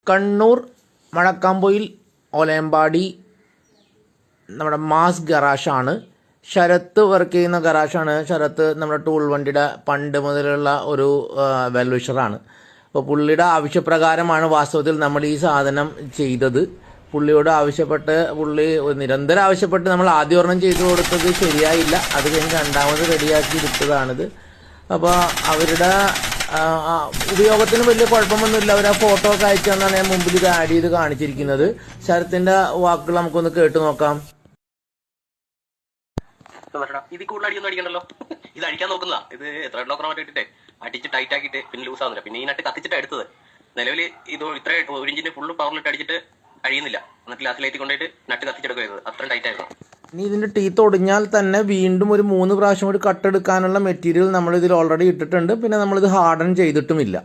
കണ്ണൂർ മഴക്കാമ്പൊയിൽ ഒലയമ്പാടി നമ്മുടെ mass ഗറാഷാണ്. Sarath work ചെയ്യുന്ന ഗറാഷാണ്. ശരത്ത് നമ്മുടെ ടൂൾ വണ്ടിയുടെ പണ്ട് മുതലുള്ള ഒരു വെൽവിഷറാണ്. അപ്പോൾ പുള്ളിയുടെ ആവശ്യപ്രകാരമാണ് വാസ്തവത്തിൽ നമ്മൾ ഈ സാധനം ചെയ്തത്. പുള്ളിയോട് ആവശ്യപ്പെട്ട് നിരന്തരം ആവശ്യപ്പെട്ട് നമ്മൾ ആദ്യം ഒരെണ്ണം ചെയ്തു കൊടുത്തത് ശരിയായില്ല. അത് കഴിഞ്ഞ് രണ്ടാമത് റെഡിയാക്കി എടുത്തതാണിത്. അപ്പോൾ അവരുടെ ഉപയോഗത്തിന് വലിയ കുഴപ്പമൊന്നുമില്ല. അവർ ആ ഫോട്ടോ ഒക്കെ അയച്ചു തന്നാണ് ഞാൻ മുമ്പിൽ ഇത് ആഡ് ചെയ്ത് കാണിച്ചിരിക്കുന്നത്. ശരത്തിന്റെ വാക്കുകൾ നമുക്കൊന്ന് കേട്ടു നോക്കാം. ഇത് കൂടുതൽ അടിയൊന്നും അടിക്കണ്ടല്ലോ. ഇത് അടിക്കാൻ നോക്കുന്നതാ. ഇത് എത്ര എണ്ണോക്രമായിട്ട് ഇട്ടിട്ടേ അടിച്ച് ടൈറ്റ് ആക്കിയിട്ട് പിന്നെ ലൂസ് ആവുന്നില്ല. പിന്നെ ഈ നട്ട് കത്തിച്ചിട്ട് എടുത്തത്. നിലവിൽ ഇത് ഇത്ര 1 ഇഞ്ചിന്റെ ഫുള്ള് പവറിലിട്ട് അടിച്ചിട്ട് കഴിയുന്നില്ല. എന്നിട്ട് ലാസ്റ്റിലേക്ക് കൊണ്ടിട്ട് നട്ട് കത്തിച്ചെടുക്കുന്നത് അത്ര ടൈറ്റ് ആയിരുന്നു. ഇനി ഇതിന്റെ ടീത്ത് ഒടിഞ്ഞാൽ തന്നെ വീണ്ടും ഒരു 3 പ്രാവശ്യം കൂടി കട്ടെടുക്കാനുള്ള മെറ്റീരിയൽ നമ്മൾ ഇതിൽ ഓൾറെഡി ഇട്ടിട്ടുണ്ട്. പിന്നെ നമ്മളിത് ഹാർഡൻ ചെയ്തിട്ടുമില്ല.